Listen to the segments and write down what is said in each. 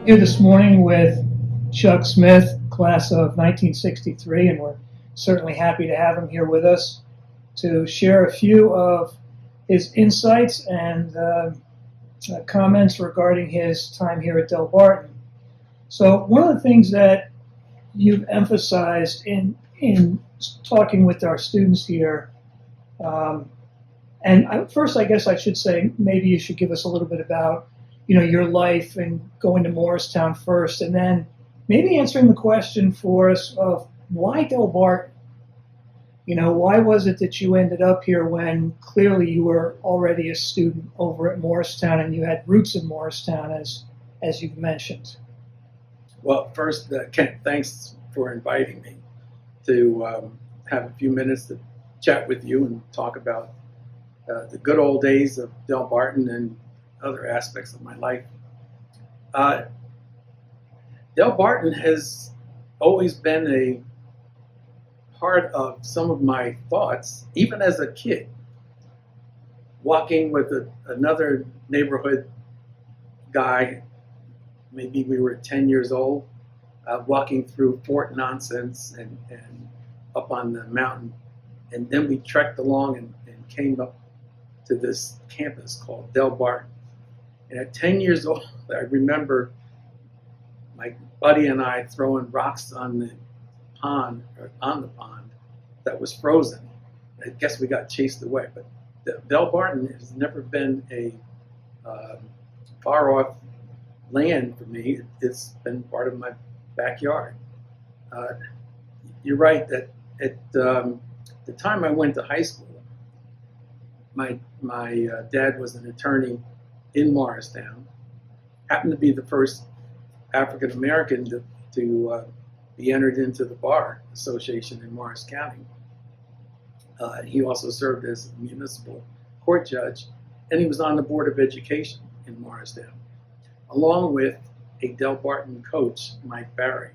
Here this morning with Chuck Smith, class of 1963, and we're certainly happy to have him here with us to share a few of his insights and comments regarding his time here at Del Barton. So one of the things that you've emphasized in talking with our students here, first I guess I should say maybe you should give us a little bit about your life and going to Morristown first, and then maybe answering the question for us of why Del Barton. Why was it that you ended up here when clearly you were already a student over at Morristown and you had roots in Morristown, as you've mentioned? Well, first, Kent, thanks for inviting me to have a few minutes to chat with you and talk about the good old days of Del Barton and other aspects of my life. Del Barton has always been a part of some of my thoughts, even as a kid. Walking with another neighborhood guy, maybe we were 10 years old, walking through Fort Nonsense and up on the mountain. And then we trekked along and came up to this campus called Del Barton. And at 10 years old, I remember my buddy and I throwing rocks on the pond that was frozen. I guess we got chased away. But Del Barton has never been a far off land for me. It's been part of my backyard. You're right that at the time I went to high school, my dad was an attorney in Morristown, happened to be the first African American to be entered into the Bar Association in Morris County. He also served as a municipal court judge, and he was on the Board of Education in Morristown, along with a Del Barton coach, Mike Barry.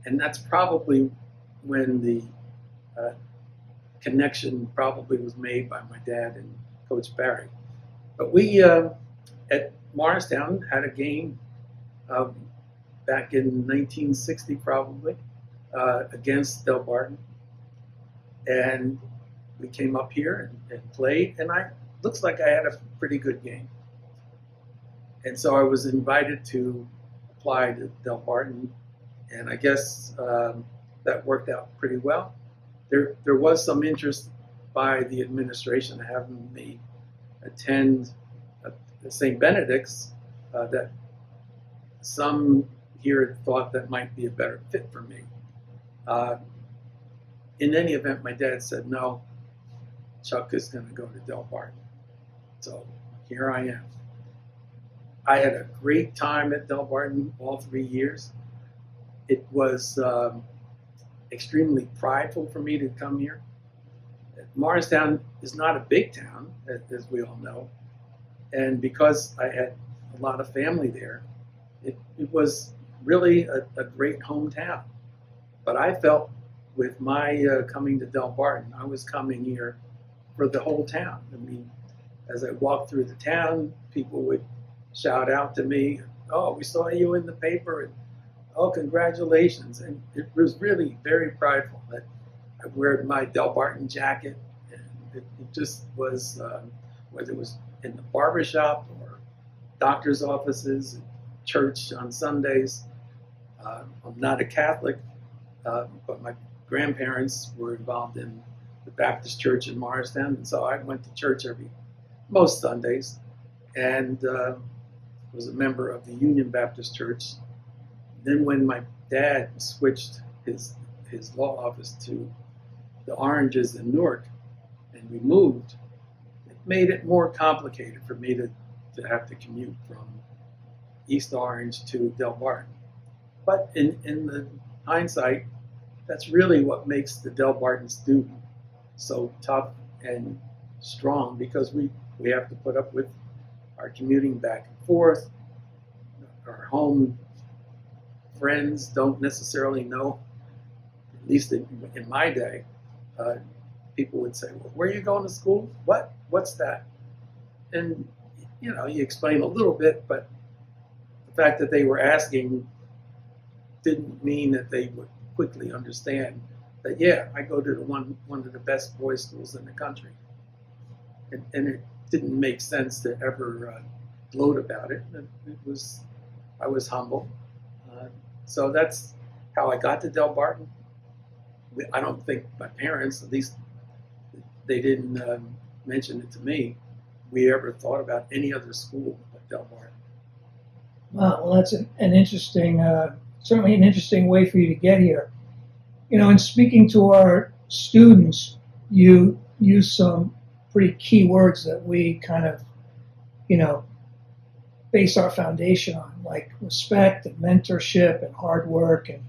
And that's probably when the connection probably was made by my dad and Coach Barry. But we, at Morristown, had a game back in 1960 probably against Del Barton. And we came up here and played, and looks like I had a pretty good game. And so I was invited to apply to Del Barton, and I guess that worked out pretty well. There was some interest by the administration having me attend St. Benedict's that some here thought that might be a better fit for me. In any event, my dad said, no, Chuck is going to go to Del Barton. So here I am. I had a great time at Del Barton all 3 years. It was extremely prideful for me to come here. Morristown is not a big town, as we all know. And because I had a lot of family there, it was really a great hometown. But I felt with my coming to Del Barton, I was coming here for the whole town. I mean, as I walked through the town, people would shout out to me, oh, we saw you in the paper, and oh, congratulations. And it was really very prideful that I wear my Del Barton jacket. And it just was, whether it was in the barbershop or doctor's offices, church on Sundays. I'm not a Catholic, but my grandparents were involved in the Baptist church in Morristown, and so I went to church most Sundays, and was a member of the Union Baptist Church. Then when my dad switched his law office to the Oranges in Newark, and we moved, it made it more complicated for me to have to commute from East Orange to Del Barton. But in the hindsight, that's really what makes the Del Barton student so tough and strong, because we have to put up with our commuting back and forth. Our home friends don't necessarily know, at least in my day, people would say, well, where are you going to school? What's that? And, you explain a little bit, but the fact that they were asking didn't mean that they would quickly understand that, yeah, I go to one of the best boys' schools in the country. And it didn't make sense to ever gloat about it. I was humble. So that's how I got to Del Barton. I don't think my parents, at least they didn't mention it to me, we ever thought about any other school but Del Barton. Well, that's an interesting, certainly an interesting way for you to get here. You know, in speaking to our students, you use some pretty key words that we kind of, you know, base our foundation on, like respect and mentorship and hard work and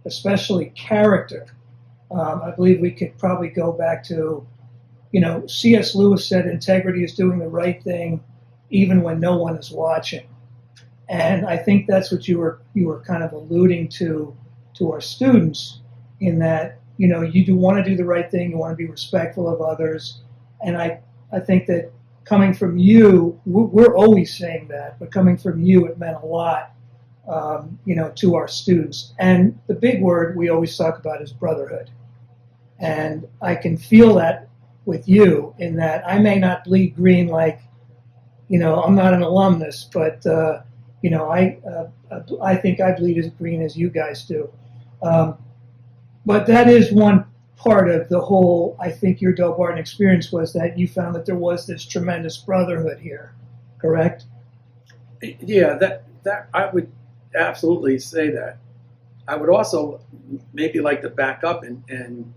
especially character. I believe we could probably go back to, you know, C.S. Lewis said integrity is doing the right thing even when no one is watching. And I think that's what you were kind of alluding to our students, in that, you know, you do want to do the right thing, you want to be respectful of others. And I think that coming from you, we're always saying that, but coming from you, it meant a lot, you know, to our students. And the big word we always talk about is brotherhood. And I can feel that with you, in that I may not bleed green like, you know, I'm not an alumnus, but, you know, I think I bleed as green as you guys do. But that is one part of the whole, I think, your Del Barton experience, was that you found that there was this tremendous brotherhood here, correct? Yeah, that I would absolutely say that. I would also maybe like to back up and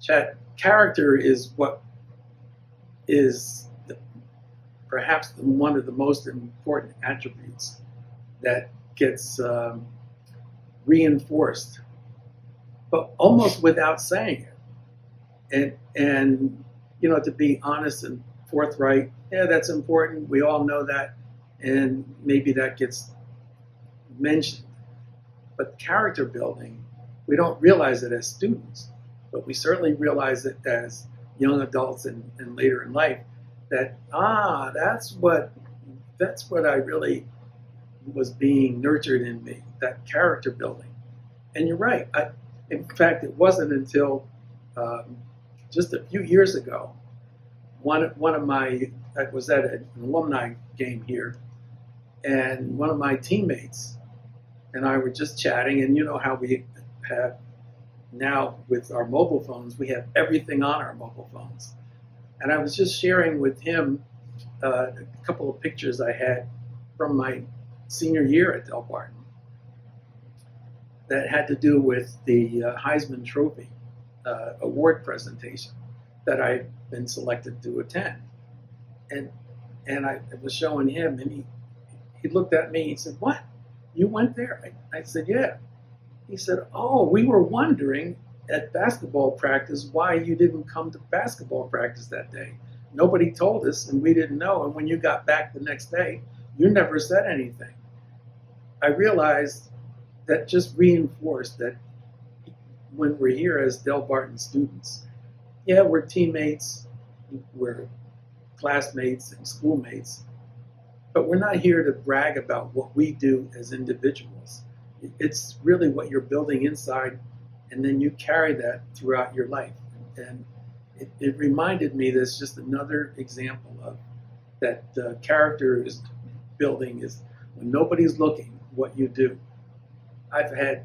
chat. Character is what is perhaps one of the most important attributes that gets reinforced, but almost without saying it. And you know, to be honest and forthright, yeah, that's important. We all know that, and maybe that gets mentioned. But character building, we don't realize it as students, but we certainly realize it as young adults and later in life. That that's what I really was being nurtured in me, that character building. And you're right. In fact, it wasn't until just a few years ago, one of my, I was at an alumni game here, and one of my teammates and I were just chatting, and you know how we have now with our mobile phones, we have everything on our mobile phones. And I was just sharing with him a couple of pictures I had from my senior year at Del Barton that had to do with the Heisman Trophy award presentation that I'd been selected to attend. And I was showing him, and he looked at me, he said, "What? You went there?" I said, "Yeah." He said, "Oh, we were wondering at basketball practice why you didn't come to basketball practice that day. Nobody told us, and we didn't know. And when you got back the next day, you never said anything." I realized that just reinforced that when we're here as Del Barton students, yeah, we're teammates, we're classmates and schoolmates, but we're not here to brag about what we do as individuals. It's really what you're building inside, and then you carry that throughout your life. And it reminded me, that's just another example of that character is building is when nobody's looking, what you do. I've had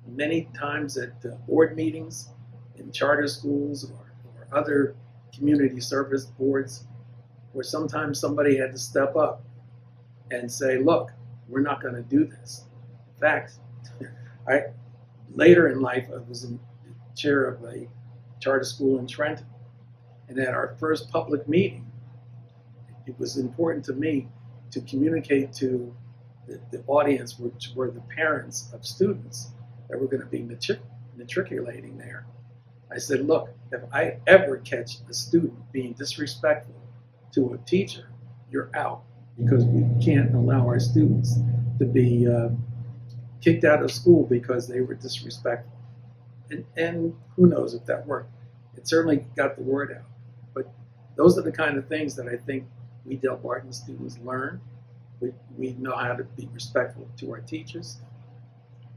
many times at board meetings in charter schools or other community service boards where sometimes somebody had to step up and say, "Look, we're not going to do this." In fact, later in life, I was in chair of a charter school in Trenton, and at our first public meeting, it was important to me to communicate to the audience, which were the parents of students that were going to be matriculating there. I said, "Look, if I ever catch a student being disrespectful to a teacher, you're out, because we can't allow our students to be kicked out of school because they were disrespectful." And who knows if that worked. It certainly got the word out. But those are the kind of things that I think we Del Barton students learn. We know how to be respectful to our teachers.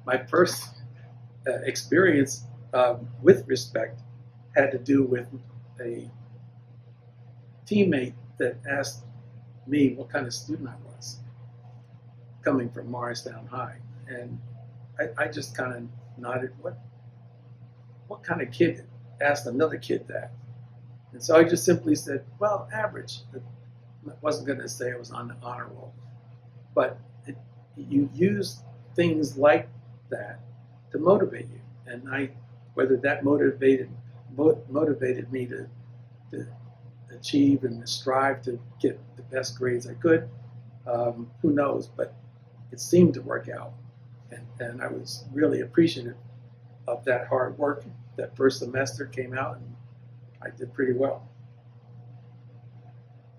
My first experience with respect had to do with a teammate that asked me what kind of student I was, coming from Morristown High. And I just kind of nodded, what kind of kid asked another kid that? And so I just simply said, well, average. I wasn't going to say I was on the honor roll. But you use things like that to motivate you. And whether that motivated me to achieve and to strive to get the best grades I could, who knows? But it seemed to work out. And I was really appreciative of that hard work. That first semester came out and I did pretty well.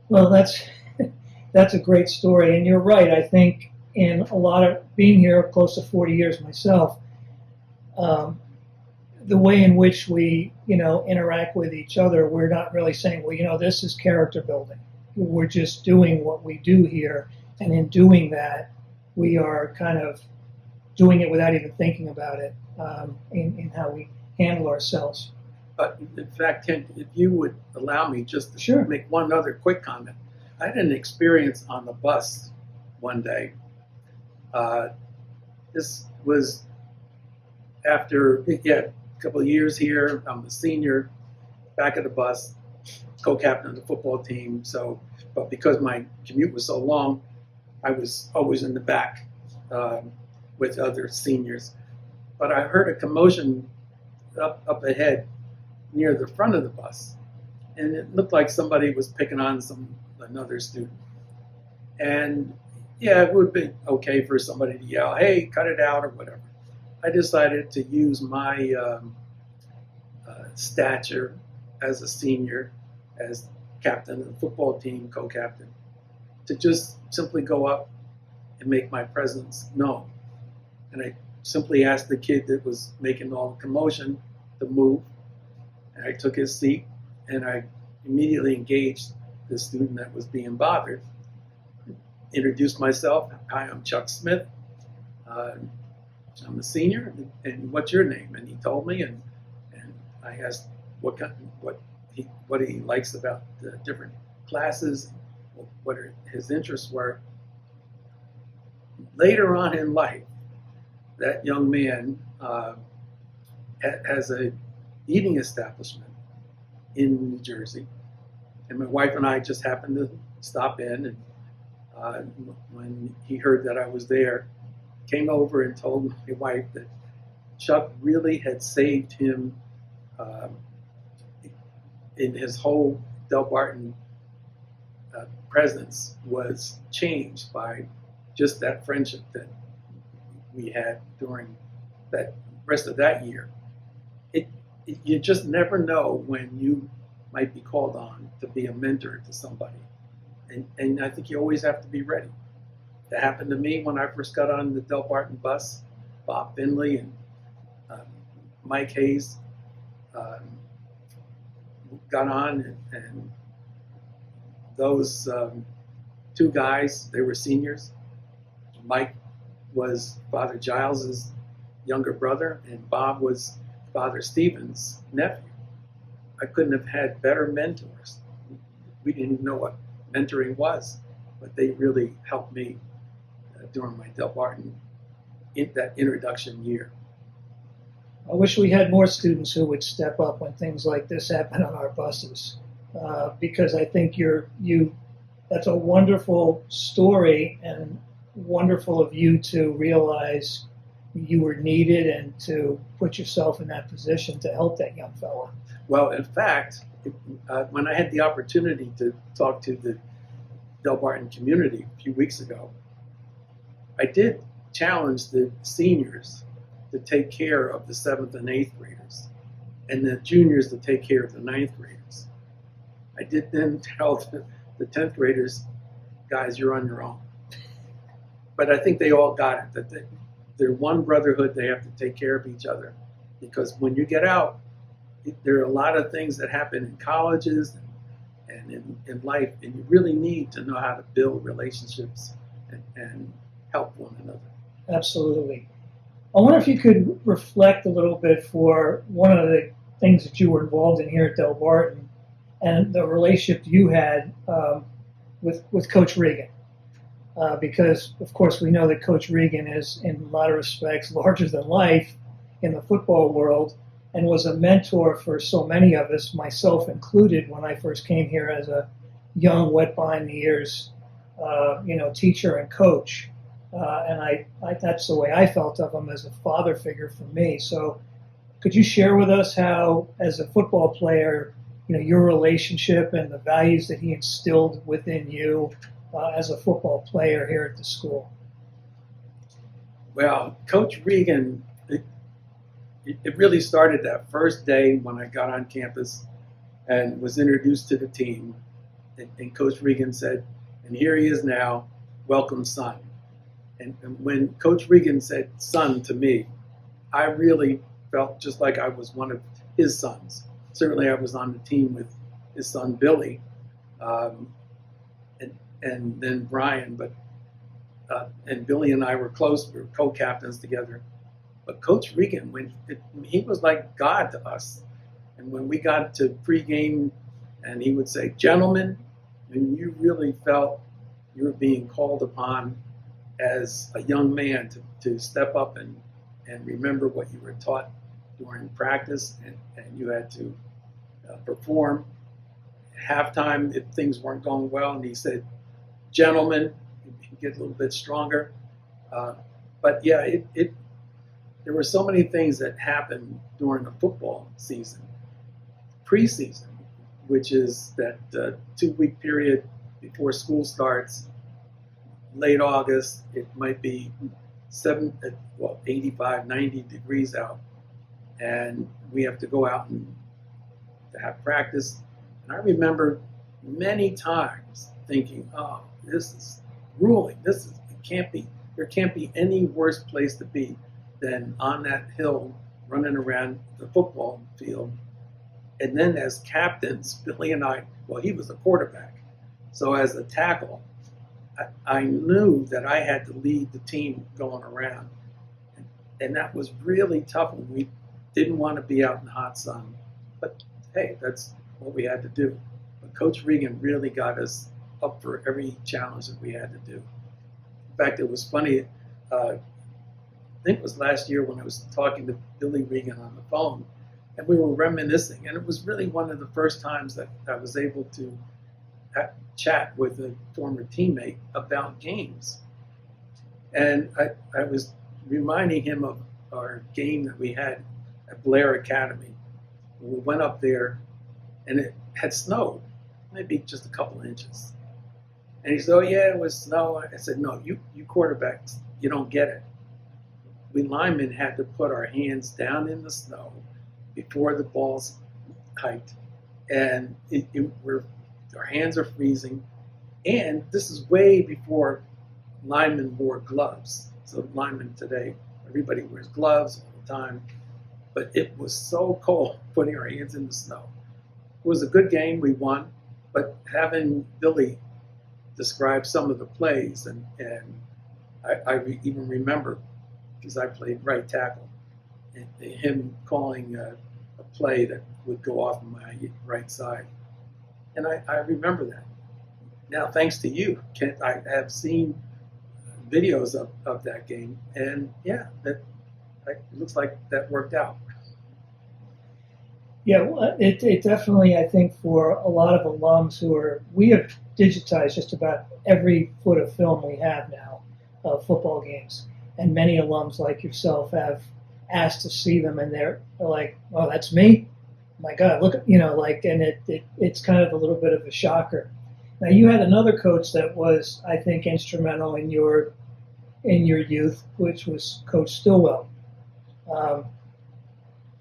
Well, that's a great story, and you're right. I think in a lot of being here close to 40 years myself, the way in which we interact with each other, we're not really saying, well, this is character building. We're just doing what we do here, and in doing that, we are kind of doing it without even thinking about it in how we handle ourselves. But in fact, Ken, if you would allow me just to Sure. make one other quick comment. I had an experience on the bus one day. This was after a couple of years here. I'm a senior, back of the bus, co-captain of the football team. But because my commute was so long, I was always in the back with other seniors. But I heard a commotion up ahead near the front of the bus, and it looked like somebody was picking on another student. And yeah, it would be okay for somebody to yell, "Hey, cut it out," or whatever. I decided to use my stature as a senior, as captain of the football team, co-captain, to just simply go up and make my presence known. And I simply asked the kid that was making all the commotion to move. And I took his seat, and I immediately engaged the student that was being bothered. Introduced myself. "Hi, I'm Chuck Smith. I'm a senior, and what's your name?" And he told me, and I asked what he likes about the different classes, what his interests were. Later on in life, that young man has a eating establishment in New Jersey, and my wife and I just happened to stop in, and when he heard that I was there, came over and told my wife that Chuck really had saved him in his whole Del Barton presence was changed by just that friendship that we had during that rest of that year. You just never know when you might be called on to be a mentor to somebody. And I think you always have to be ready. That happened to me when I first got on the Del Barton bus. Bob Finley and Mike Hayes got on, and those two guys, they were seniors. Mike was Father Giles's younger brother, and Bob was Father Stephen's nephew. I couldn't have had better mentors. We didn't even know what mentoring was, but they really helped me during my Del Barton that introduction year. I wish we had more students who would step up when things like this happen on our buses, because I think that's a wonderful story, and wonderful of you to realize you were needed and to put yourself in that position to help that young fella. Well, in fact, when I had the opportunity to talk to the Del Barton community a few weeks ago, I did challenge the seniors to take care of the 7th and 8th graders, and the juniors to take care of the 9th graders. I did then tell the 10th graders, "Guys, you're on your own." But I think they all got it, that they're one brotherhood. They have to take care of each other, because when you get out, there are a lot of things that happen in colleges and in life, and you really need to know how to build relationships and help one another. Absolutely. I wonder if you could reflect a little bit for one of the things that you were involved in here at Del Barton and the relationship you had with Coach Regan. Because, of course, we know that Coach Regan is, in a lot of respects, larger than life in the football world and was a mentor for so many of us, myself included, when I first came here as a young, wet behind the ears, teacher and coach. And that's the way I felt of him as a father figure for me. So could you share with us how, as a football player, your relationship and the values that he instilled within you as a football player here at the school? Well, Coach Regan, it really started that first day when I got on campus and was introduced to the team. And Coach Regan said, "And here he is now, welcome son." And when Coach Regan said son to me, I really felt just like I was one of his sons. Certainly I was on the team with his son Billy, and then Brian, and Billy and I were close. We were co-captains together. But Coach Regan, he was like God to us. And when we got to pregame, and he would say, "Gentlemen," when you really felt you were being called upon as a young man to step up and remember what you were taught during practice, and you had to perform. Halftime, if things weren't going well, and he said, "Gentlemen," you get a little bit stronger. But yeah, there were so many things that happened during the football season, preseason, which is that 2-week period before school starts. Late August, it might be 85, 90 degrees out, and we have to go out and to have practice. And I remember many times thinking, "Oh, this is grueling. There can't be any worse place to be than on that hill running around the football field." And then as captains, Billy and I, well, he was a quarterback, so as a tackle, I knew that I had to lead the team going around. And that was really tough when we didn't want to be out in the hot sun. But hey, that's what we had to do. But Coach Regan really got us up for every challenge that we had to do. In fact, it was funny. I think it was last year when I was talking to Billy Regan on the phone, and we were reminiscing. And it was really one of the first times that I was able to chat with a former teammate about games. And I was reminding him of our game that we had at Blair Academy. We went up there, and it had snowed, maybe just a couple inches. And he said, "Oh yeah, it was snow." I said, "No, you quarterbacks, you don't get it. We linemen had to put our hands down in the snow before the ball's hiked, and our hands are freezing. And this is way before linemen wore gloves. So linemen today, everybody wears gloves all the time. But it was so cold putting our hands in the snow. It was a good game. We won. But having Billy describe some of the plays, and I even remember, because I played right tackle, and him calling a play that would go off on my right side. And I remember that. Now, thanks to you, Kent, I have seen videos of that game, and yeah, that looks like that worked out. Yeah, well, it definitely, I think, for a lot of alums we have digitized just about every foot of film we have now of football games. And many alums like yourself have asked to see them, and they're like, "Oh, that's me? My God, look at," and it's kind of a little bit of a shocker. Now, you had another coach that was, I think, instrumental in your youth, which was Coach Stillwell.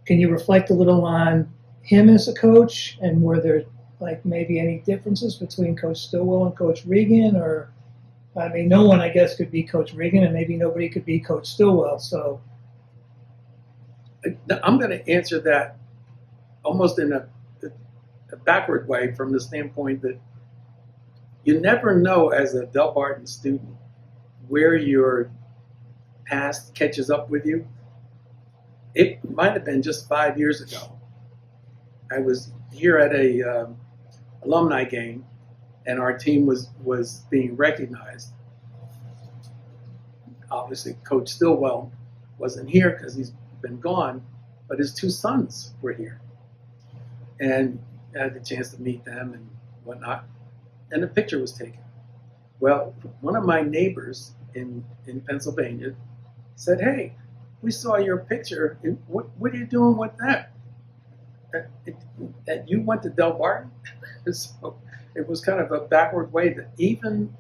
Can you reflect a little on him as a coach, and were there maybe any differences between Coach Stillwell and Coach Regan? Or, I mean, no one, I guess, could be Coach Regan, and maybe nobody could be Coach Stillwell. So I'm going to answer that almost in a backward way, from the standpoint that you never know as a Del Barton student where your past catches up with you. It might have been just 5 years ago. I was here at a alumni game, and our team was being recognized. Obviously, Coach Stillwell wasn't here because he's been gone, but his two sons were here, and I had the chance to meet them and whatnot. And a picture was taken. Well, one of my neighbors in Pennsylvania said, "Hey, we saw your picture. And what are you doing with that? That you went to Del Barton?" So it was kind of a backward way that even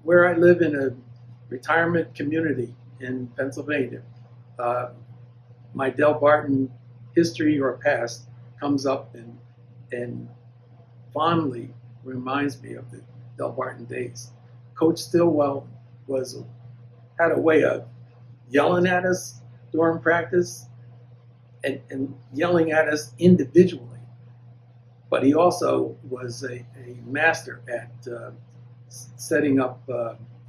where I live in a retirement community in Pennsylvania, my Del Barton history or past comes up and fondly reminds me of the Del Barton days. Coach Stillwell had a way of yelling at us during practice and yelling at us individually. But he also was a master at setting up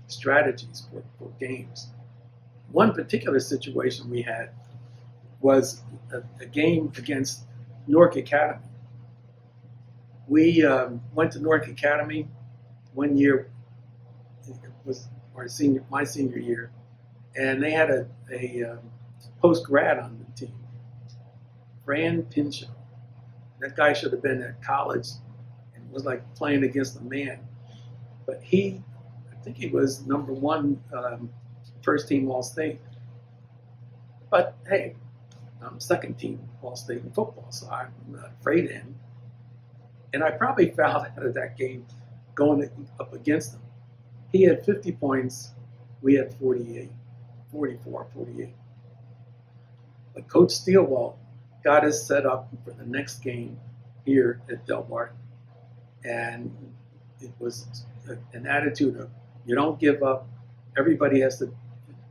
strategies for games. One particular situation we had was a game against Newark Academy. We went to Newark Academy one year. It was my senior year, and they had a post grad on the team, Fran Pinchot. That guy should have been at college and was like playing against a man. But I think he was number one first team All-State. But hey, I'm second team All-State in football, so I'm not afraid of him. And I probably fouled out of that game going up against him. He had 50 points, we had 48, 44, 48. But Coach Stillwell got us set up for the next game here at Del Barton. And it was an attitude of, you don't give up. Everybody has to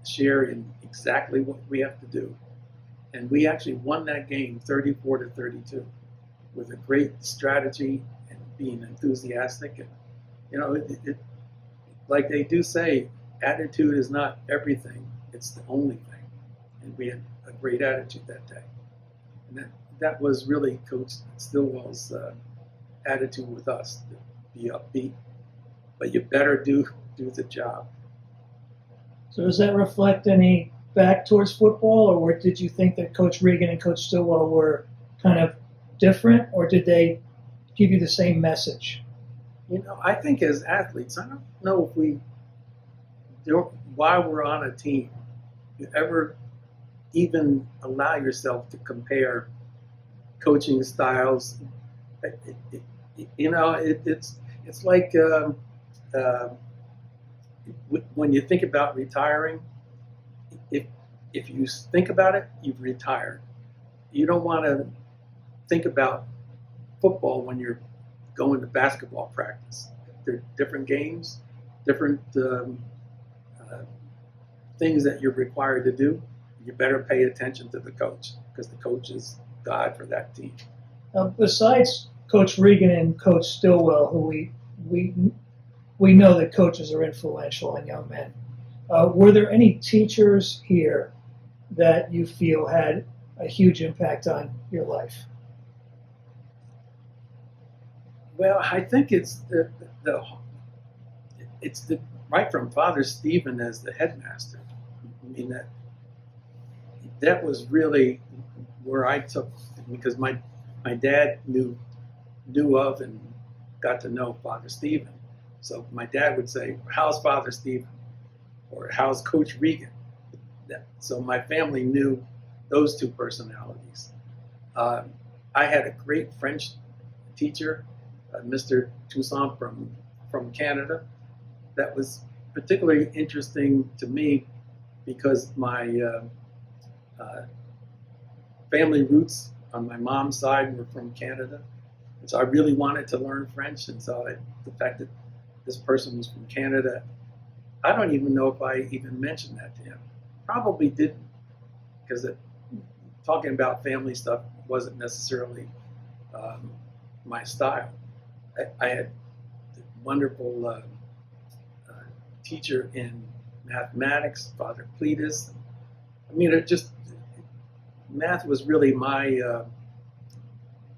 share in exactly what we have to do. And we actually won that game 34-32 with a great strategy and being enthusiastic. And, like they do say, attitude is not everything. It's the only thing. And we had a great attitude that day. And that was really Coach Stillwell's attitude with us, to be upbeat, but you better do the job. So does that reflect any back towards football, or did you think that Coach Regan and Coach Stillwell were kind of different, or did they give you the same message? I think as athletes, I don't know if while we're on a team, you ever even allow yourself to compare coaching styles. It's like when you think about retiring, if you think about it, you've retired. You don't want to think about football when you're going to basketball practice. They're different games, different things that you're required to do. You better pay attention to the coach, because the coach is God for that team. Besides Coach Regan and Coach Stillwell, who we know that coaches are influential on young men, were there any teachers here that you feel had a huge impact on your life? Well, I think it's right from Father Stephen as the headmaster. I mean, that was really where I took, because my dad knew of and got to know Father Stephen. So my dad would say, "How's Father Stephen?" or "How's Coach Regan?" So my family knew those two personalities. I had a great French teacher, Mr. Toussaint from Canada. That was particularly interesting to me because my family roots on my mom's side were from Canada. And so I really wanted to learn French. And so the fact that this person was from Canada, I don't even know if I even mentioned that to him. Probably didn't, because talking about family stuff wasn't necessarily my style. I had a wonderful teacher in mathematics, Father Cletus. I mean, math was really my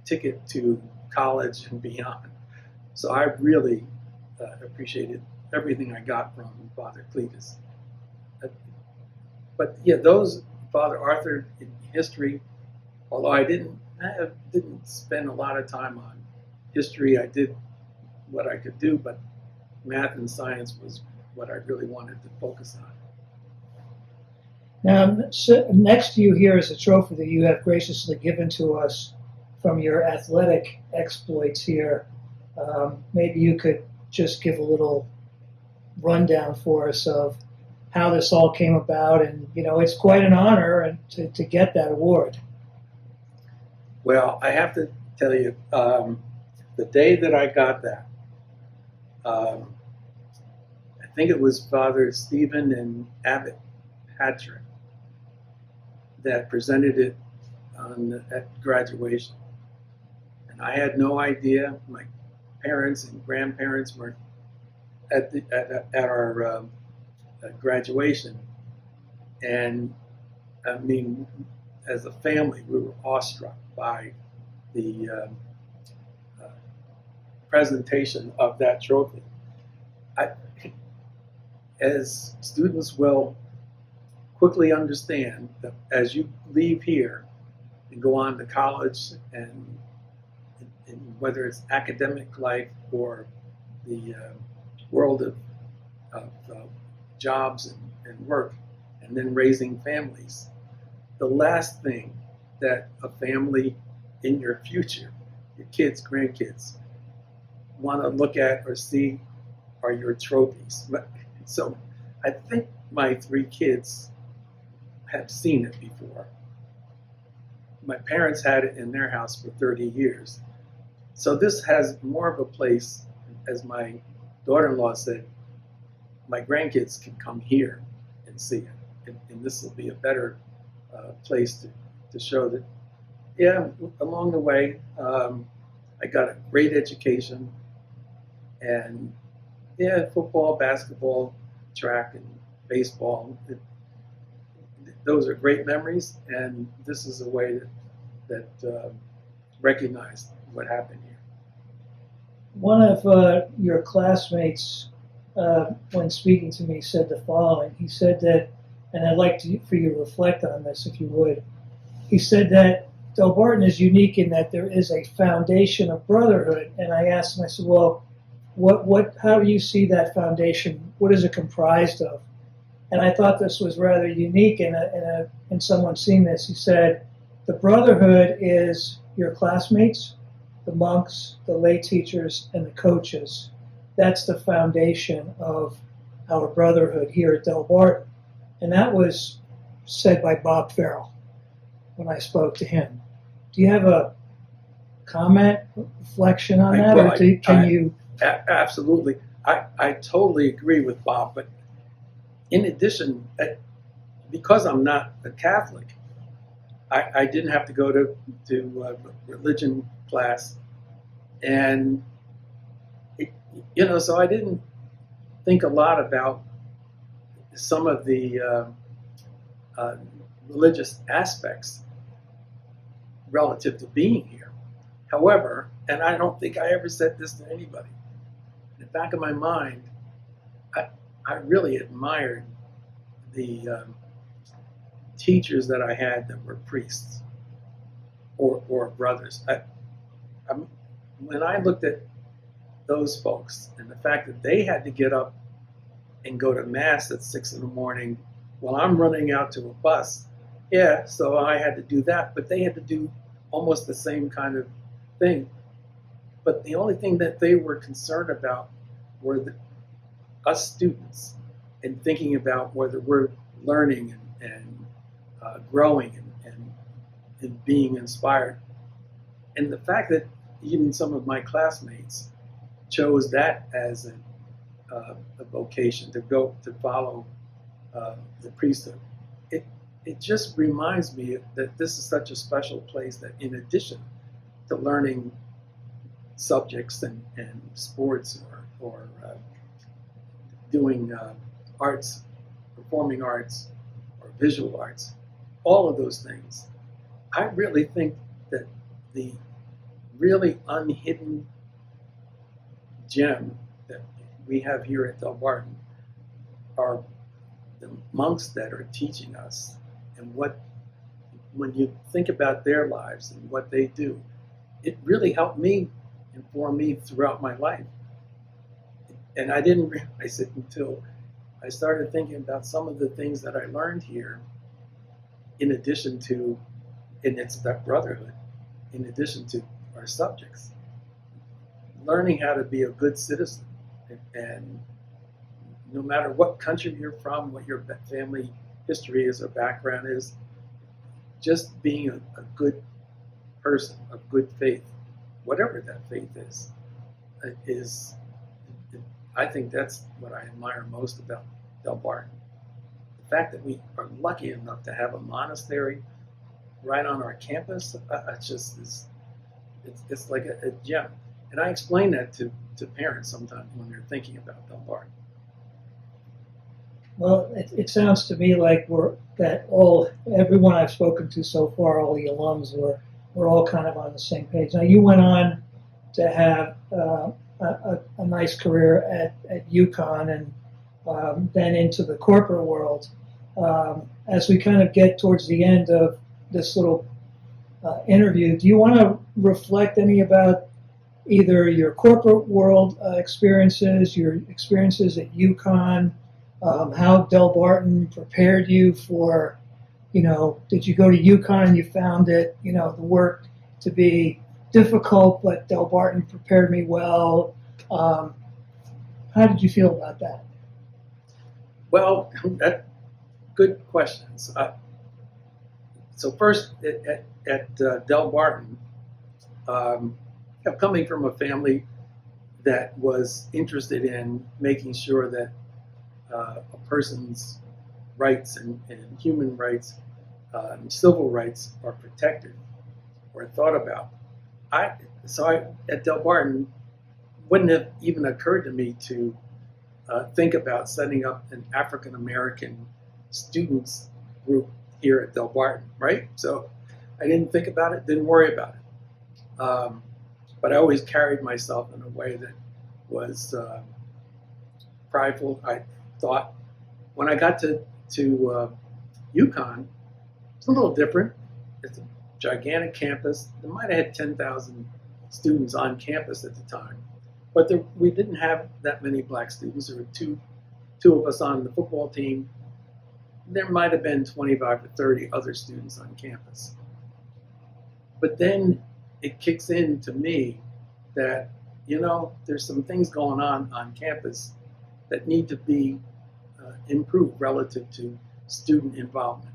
ticket to college and beyond. So I really appreciated everything I got from Father Cletus. But yeah, those Father Arthur in history, although I didn't spend a lot of time on history. I did what I could do, but math and science was what I really wanted to focus on. Now, next to you here is a trophy that you have graciously given to us from your athletic exploits here. Maybe you could just give a little rundown for us of how this all came about, and it's quite an honor and to get that award. Well, I have to tell you, the day that I got that, I think it was Father Stephen and Abbot Patrick that presented it at graduation. And I had no idea. My parents and grandparents were at our graduation. And I mean, as a family, we were awestruck by the presentation of that trophy. As students will quickly understand, that as you leave here and go on to college, and whether it's academic life or the world of jobs and work, and then raising families, the last thing that a family in your future, your kids, grandkids, want to look at or see are your trophies. So I think my 3 kids have seen it before. My parents had it in their house for 30 years. So this has more of a place, as my daughter-in-law said, my grandkids can come here and see it. And this will be a better place to show that, yeah, along the way, I got a great education, and yeah, football, basketball, track, and baseball. Those are great memories, and this is a way that recognized what happened here. One of your classmates, when speaking to me, said the following. He said that, and I'd like for you to reflect on this if you would. He said that Delbarton is unique in that there is a foundation of brotherhood. And I asked him, I said, well, how do you see that foundation? What is it comprised of? And I thought this was rather unique in someone seeing this. He said, the brotherhood is your classmates, the monks, the lay teachers, and the coaches. That's the foundation of our brotherhood here at Delbarton. And that was said by Bob Farrell when I spoke to him. Do you have a comment, reflection on that? Well, can you? Absolutely. I totally agree with Bob, but in addition, because I'm not a Catholic, I didn't have to go to religion class, and so I didn't think a lot about some of the religious aspects relative to being here. However, and I don't think I ever said this to anybody, in the back of my mind, I really admired the teachers that I had that were priests or brothers. When I looked at those folks and the fact that they had to get up and go to mass at 6 a.m. while I'm running out to a bus, yeah, so I had to do that, but they had to do almost the same kind of thing. But the only thing that they were concerned about were us students, and thinking about whether we're learning and growing and being inspired. And the fact that even some of my classmates chose that as a vocation to follow the priesthood, it just reminds me that this is such a special place that, in addition to learning subjects and sports or doing arts, performing arts or visual arts, all of those things. I really think that the really unhidden gem that we have here at Del Barton are the monks that are teaching us, and when you think about their lives and what they do, it really helped me, inform me throughout my life. And I didn't realize it until I started thinking about some of the things that I learned here, in addition to, and it's that brotherhood, in addition to our subjects. Learning how to be a good citizen, and no matter what country you're from, what your family history is or background is, just being a good person of good faith, whatever that faith is, I think that's what I admire most about Del Barton. The fact that we are lucky enough to have a monastery right on our campus, it's like a gem. And I explain that to parents sometimes when they're thinking about Del Barton. Well, it sounds to me like everyone I've spoken to so far, all the alums, we're all kind of on the same page. Now, you went on to have a nice career at UConn, and then into the corporate world. As we kind of get towards the end of this little interview, do you want to reflect any about either your corporate world experiences, your experiences at UConn, how Del Barton prepared you for, did you go to UConn and you found it, the work to be difficult, but Del Barton prepared me well? How did you feel about that? Well, good questions. So first, at Del Barton, coming from a family that was interested in making sure that a person's rights and human rights, civil rights are protected or thought about. At Del Barton, wouldn't have even occurred to me to think about setting up an African American students group here at Del Barton, right? So I didn't think about it, didn't worry about it. But I always carried myself in a way that was prideful. I thought when I got to UConn, it's a little different. It's a gigantic campus. They might have had 10,000 students on campus at the time, but we didn't have that many black students. There were two of us on the football team. There might have been 25 to 30 other students on campus. But then it kicks in to me that, there's some things going on campus that need to be improved relative to student involvement.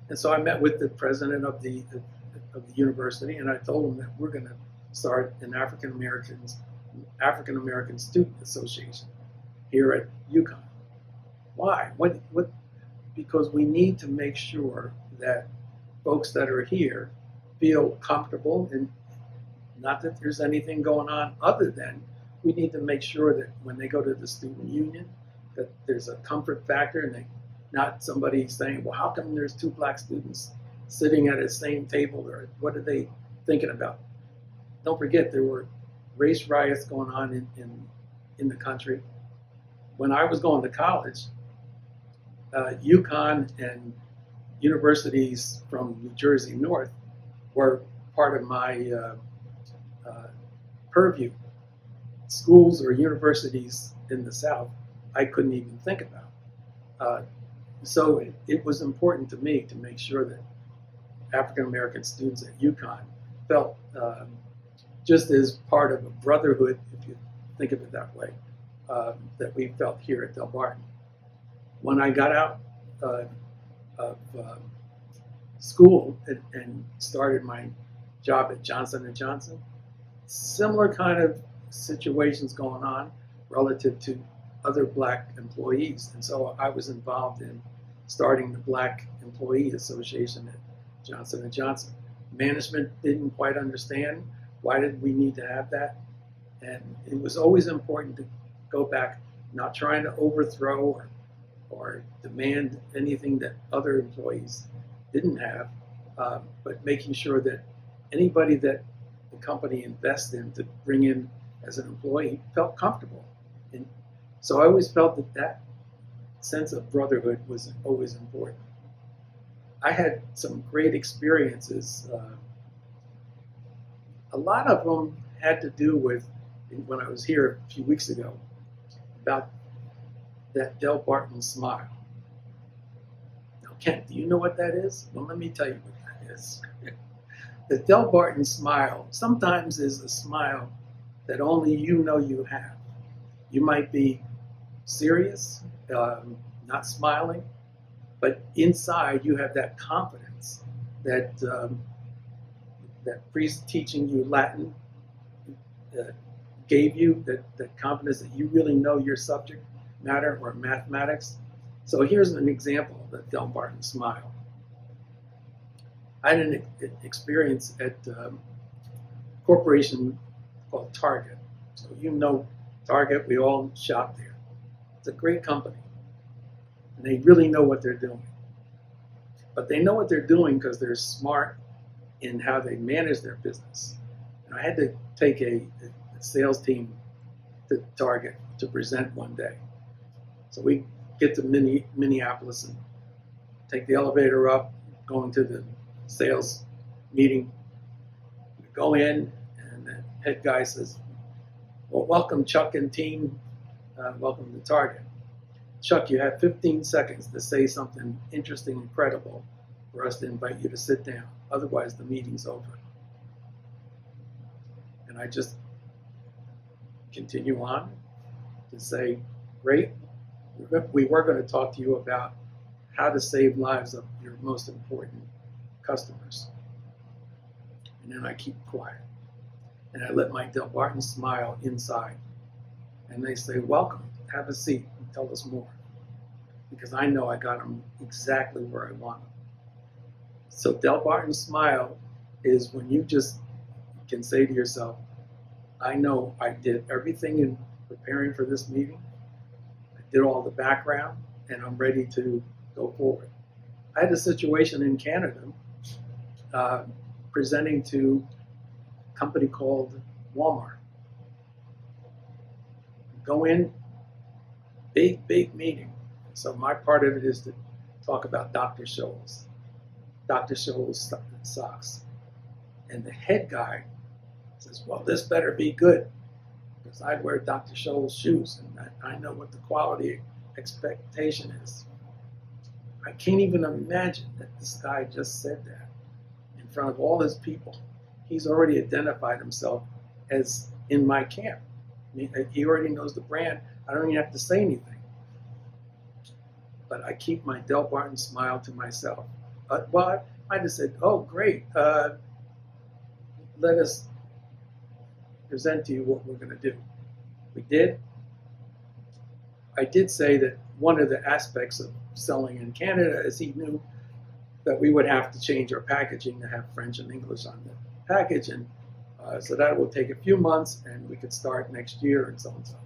And so I met with the president of the university, and I told him that we're going to start an African American Student Association here at UConn. Why? What? Because we need to make sure that folks that are here feel comfortable, and not that there's anything going on other than we need to make sure that when they go to the student union, that there's a comfort factor, and not somebody saying, well, how come there's two black students sitting at the same table, or what are they thinking about? Don't forget, there were race riots going on in the country. When I was going to college, UConn and universities from New Jersey North were part of my purview. Schools or universities in the South, I couldn't even think about. So it was important to me to make sure that African American students at UConn felt just as part of a brotherhood, if you think of it that way, that we felt here at Del Barton. When I got out of school and started my job at Johnson & Johnson, similar kind of situations going on relative to other black employees. And so I was involved in starting the Black Employee Association at Johnson & Johnson. Management didn't quite understand why did we need to have that. And it was always important to go back, not trying to overthrow or demand anything that other employees didn't have, but making sure that anybody that the company invests in to bring in as an employee felt comfortable. And so I always felt that that sense of brotherhood was always important. I had some great experiences. A lot of them had to do with, when I was here a few weeks ago, about that Barton Smile. Now, Kent, do you know what that is? Well, let me tell you what that is. The Barton Smile sometimes is a smile that only you know you have. You might be serious, not smiling, but inside you have that confidence that that priest teaching you Latin gave you, that confidence that you really know your subject matter, or mathematics. So here's an example of the Barton Smile. I had an experience at a corporation called Target. So you know Target, we all shop there. It's a great company. And they really know what they're doing. But they know what they're doing because they're smart in how they manage their business. And I had to take a sales team to Target to present one day. So we get to Minneapolis and take the elevator up, going to the sales meeting. We go in, and the head guy says, "Well, welcome, Chuck and team. Welcome to Target. Chuck, you have 15 seconds to say something interesting and credible for us to invite you to sit down. Otherwise, the meeting's over." And I just continue on to say, "Great. We were going to talk to you about how to save lives of your most important customers." And then I keep quiet. And I let my Barton Smile inside. And they say, "Welcome, have a seat and tell us more." Because I know I got them exactly where I want them. So Barton Smile is when you just can say to yourself, I know I did everything in preparing for this meeting. I did all the background, and I'm ready to go forward. I had a situation in Canada presenting to a company called Walmart. Go in, big meeting. So my part of it is to talk about Dr. Scholl's socks. And the head guy says, "Well, this better be good, because I wear Dr. Scholl's shoes, and I know what the quality expectation is." I can't even imagine that this guy just said that in front of all his people. He's already identified himself as in my camp. He already knows the brand. I don't even have to say anything. But I keep my Barton Smile to myself. Well, I just said, "Oh, great. Let us present to you what we're going to do." We did. I did say that one of the aspects of selling in Canada is he knew that we would have to change our packaging to have French and English on the package, and so that will take a few months, and we could start next year, and so on and so on.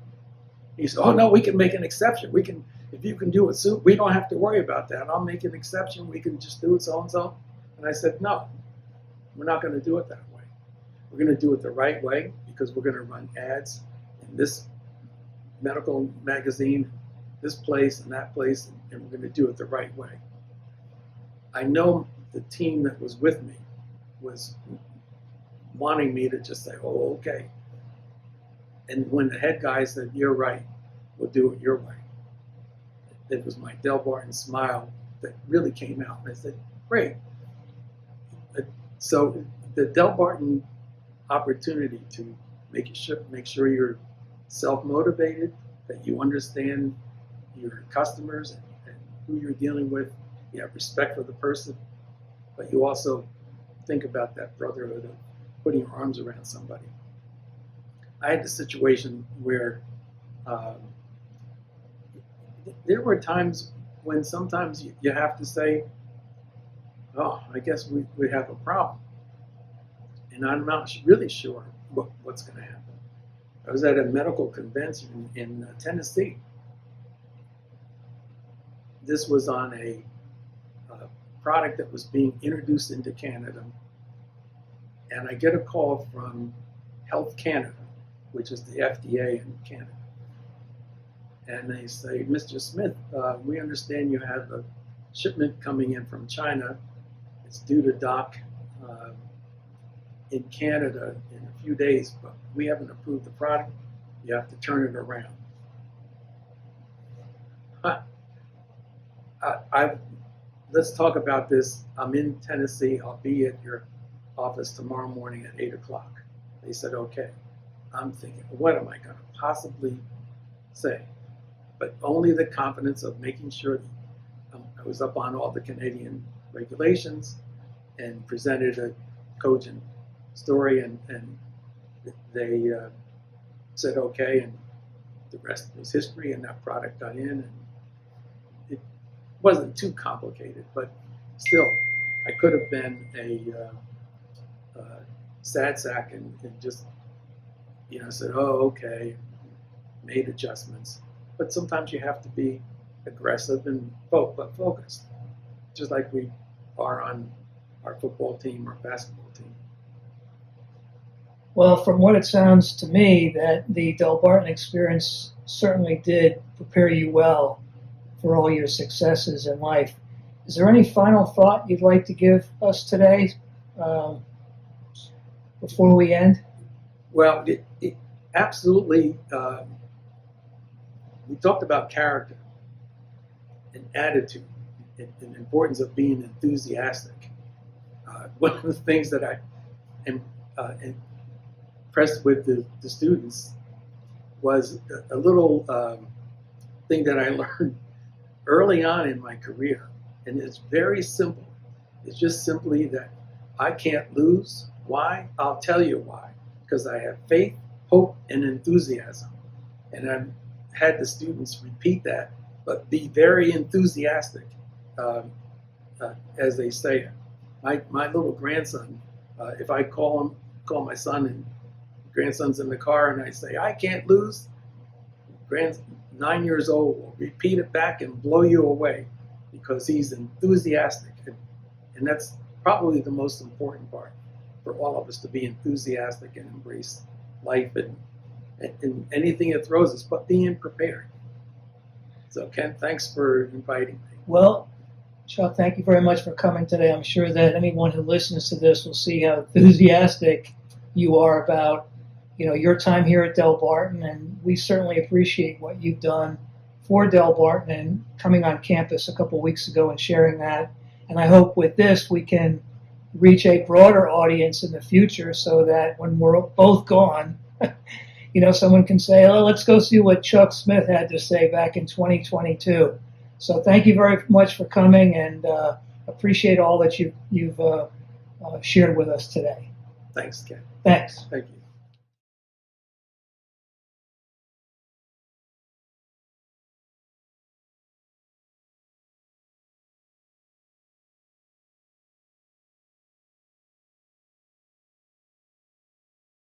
He said, "Oh no, we can make an exception. We can, if you can do it soon, we don't have to worry about that. I'll make an exception. We can just do it so and so." And I said, "No, we're not going to do it that way. We're going to do it the right way, because we're going to run ads in this medical magazine, this place and that place, and we're going to do it the right way." I know the team that was with me was wanting me to just say, "Oh, okay." And when the head guy said, "You're right, we'll do it your way," it was my Barton Smile that really came out. And I said, "Great." So the Barton opportunity to make sure you're self-motivated, that you understand your customers and who you're dealing with, you have respect for the person, but you also think about that brotherhood of putting your arms around somebody. I had the situation where there were times when sometimes you have to say, "Oh, I guess we have a problem." And I'm not really sure what's going to happen. I was at a medical convention in Tennessee. this was on a product that was being introduced into Canada, and I get a call from Health Canada, which is the FDA in Canada, and they say, Mr. Smith, we understand you have a shipment coming in from China. It's due to dock in Canada in a few days, but we haven't approved the product. You have to turn it around. Let's talk about this. I'm in Tennessee. I'll be at your office tomorrow morning at 8 o'clock. They said, okay. I'm thinking, what am I going to possibly say? But only the confidence of making sure that I was up on all the Canadian regulations and presented a cogent story, and they said okay, and the rest was history, and that product got in, and it wasn't too complicated, but still, I could have been a sad sack and just, said, oh, okay, made adjustments. But sometimes you have to be aggressive and but focused, just like we are on our football team or basketball team. Well, from what it sounds to me, that the Del Barton experience certainly did prepare you well for all your successes in life. Is there any final thought you'd like to give us today before we end? Well, it absolutely, we talked about character and attitude and the importance of being enthusiastic. One of the things that I am impressed with the students was a little thing that I learned early on in my career, and it's very simple. It's just simply that I can't lose. Why? I'll tell you why. Because I have faith, hope, and enthusiasm. And I've had the students repeat that, but be very enthusiastic as they say it. My little grandson, if I call my son, and grandson's in the car, and I say, I can't lose, 9 years old will repeat it back and blow you away because he's enthusiastic. And that's probably the most important part for all of us, to be enthusiastic and embrace life and anything it throws us, but being prepared. So Ken, thanks for inviting me. Well, Chuck, thank you very much for coming today. I'm sure that anyone who listens to this will see how enthusiastic you are about your time here at Del Barton, and we certainly appreciate what you've done for Del Barton and coming on campus a couple weeks ago and sharing that. And I hope with this we can reach a broader audience in the future, so that when we're both gone, someone can say, oh, let's go see what Chuck Smith had to say back in 2022. So thank you very much for coming, and appreciate all that you've shared with us today. Thanks, Ken. Thanks. Thank you.